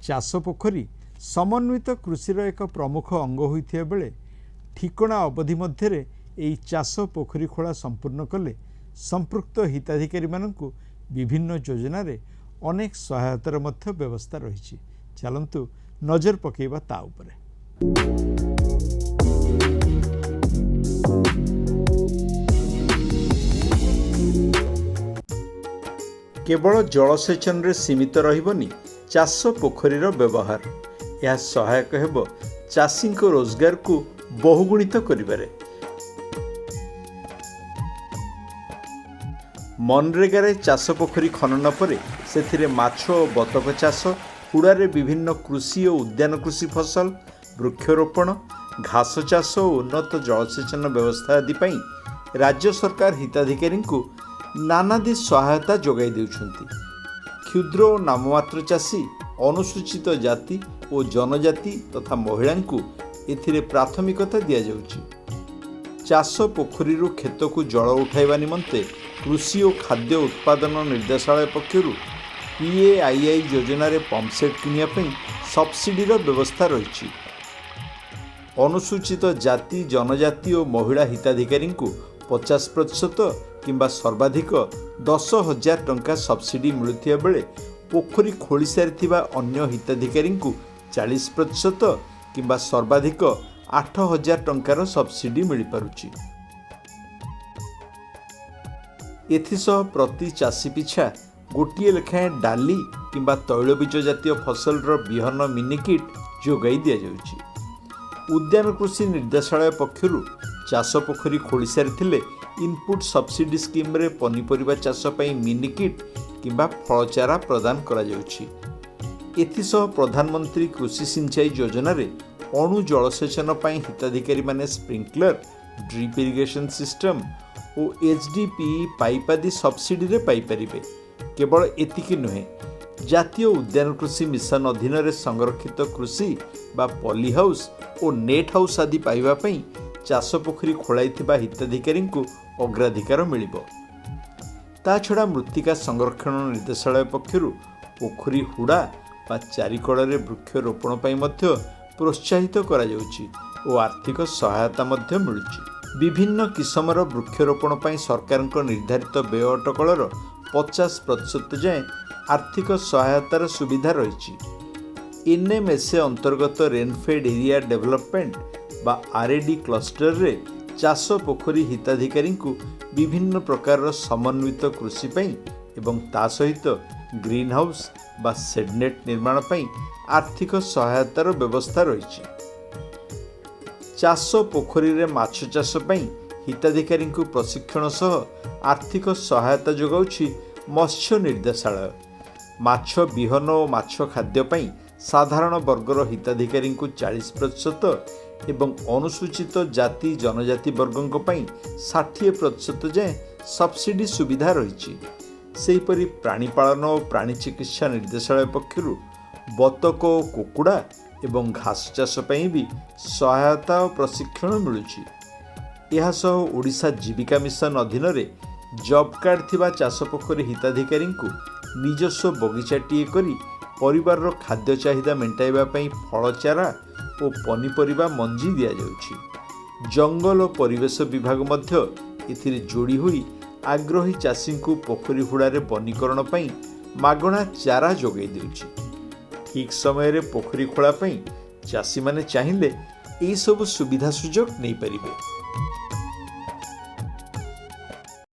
चाष पोखरी समन्वित कृषिर एक प्रमुख अंग होइथिया बेले ठिकणा अवधि मध्य एई चाष पोखरी खोला संपूर्ण कले संपृक्त हिताधिकारी मानकु विभिन्न योजना रे अनेक सहायतार मध्य व्यवस्था रही। चलंतु नजर पकेबा ता उपरे। केवल जलसेचन रे सीमित रहिबनी चाष पोखरीर व्यवहार, यह सहायक हेबो चाषी को रोजगार को बहुगुणित करिबारे। मनरेगारे चाष पोखरी खनन पर से माछ और बतक चाष, हुड़ारे विभिन्न कृषि और उद्यान कृषि फसल, वृक्षरोपण, घास चाष और उन्नत जलसेचन व्यवस्था आदि पई राज्य सरकार हिताधिकारी को नानादी सहायता जोगाई देउछंती। क्षुद्र और नाममात्र चाषी, अनुसूचित जाति और जनजाति तथा महिला को एथिरे प्राथमिकता दिया जाउछि। चाष पोखरी खेत को जल उठाइबा निमंते कृषि और खाद्य उत्पादन निर्देशालय पक्षरु PAII योजना रे पंपसेट किनिया पई सब्सिडीर व्यवस्था रही। अनुसूचित जाति, जनजाति और महिला हिताधिकारी को 50% किंबा सर्वाधिक 10,000 टंका सब्सिडी मिलुथिया बेले पोखरी खोली सारिथिबा अन्य हिताधिकारी को 40% किंबा सर्वाधिक 8,000 टंकार सब्सिडी मिल पारुछि। एथिसह प्रति चाषी पिछा गोटिए लेखाएं डाली किंबा तैलबीज जातीय फसल बिहन मिनी किट जोगाई दिया जाउछि। उद्यान कृषि निर्देशालय पक्षरु चाष पोखरी खोली सारिथिले इनपुट सब्सिडी स्कीम रे पनीपरिबा चाष पई मिनी किट किंबा फलचारा प्रदान करा जाउछि। एथिसह प्रधानमंत्री कृषि सिंचाई योजना रे अणु जलसेचन पई हिताधिकारी माने स्प्रिंकलर, ड्रिप इरिगेशन सिस्टम और HDPE पाइप आदि सब्सिडी रे पाई परिबे। केवल एतिकी नुहे, जातीय उद्यान कृषि मिशन अधीन रे संरक्षित कृषि बा पॉली हाउस और नेट हाउस आदि पाइबा पई चाष पोखरी खोलाइथिबा हिताधिकारी को अग्राधिकार मिलिबो। ता छड़ा मृत्तिका संरक्षण निर्देशालय पक्षरु पोखरी हुड़ा बा चारिकड़े वृक्षरोपण पई मध्य प्रोत्साहित करा जाउछि और आर्थिक सहायता मध्य मिलुछि। विभिन्न किस्मर वृक्षरोपण पई सरकारक निर्धारित व्यय अटकलर 50% जाए आर्थिक सहायतार सुविधा रही। NMSA अंतर्गत रेनफेड एरिया डेवलपमेंट बा RAD क्लस्टर रे चाष पोखरी हिताधिकारी को विभिन्न प्रकार समन्वित कृषि पई एवं ता सहित ग्रीन हाउस बा शेडनेट निर्माण पई आर्थिक सहायतार व्यवस्था रही। चाष पोखरी रे माछ चाष पई हिताधिकारी को प्रशिक्षण सह आर्थिक सहायता जोगाउछि मत्स्य निर्देशालय। माछ बिहन और माछ खाद्य पई साधारण वर्गर हिताधिकारी को 40% एवं अनुसूचित जाति जनजाति वर्गों पई 60% जाए सब्सिडी सुविधा रही। सेहीपरि प्राणीपालन और प्राणी चिकित्सा निर्देशालय पक्षरु बतक और कुकुड़ा एवं घास चाष पई भी सहायता और प्रशिक्षण मिलुछि। यह सह ओडिशा जीविका मिशन अधीन रे जॉब कार्ड थिबा चाष पोखरी हिताधिकारी को निजस्व बगीचाटीए करी परिवार खाद्य चाहिदा मेंटाइबा पई फल चारा और पनीपरिबा मंजी दिया जाउछि। जंगल और परिवेश विभाग मध्य एथिरे जोड़ी होई आग्रही चाषी को पोखरी हुड़ारे वनीकरण पई मागणा चारा जोगाई देउछि। ठीक समय रे पोखरी खोला पई चाषी माने चाहिए एई सब सुविधा सुजोग नहीं परिबे।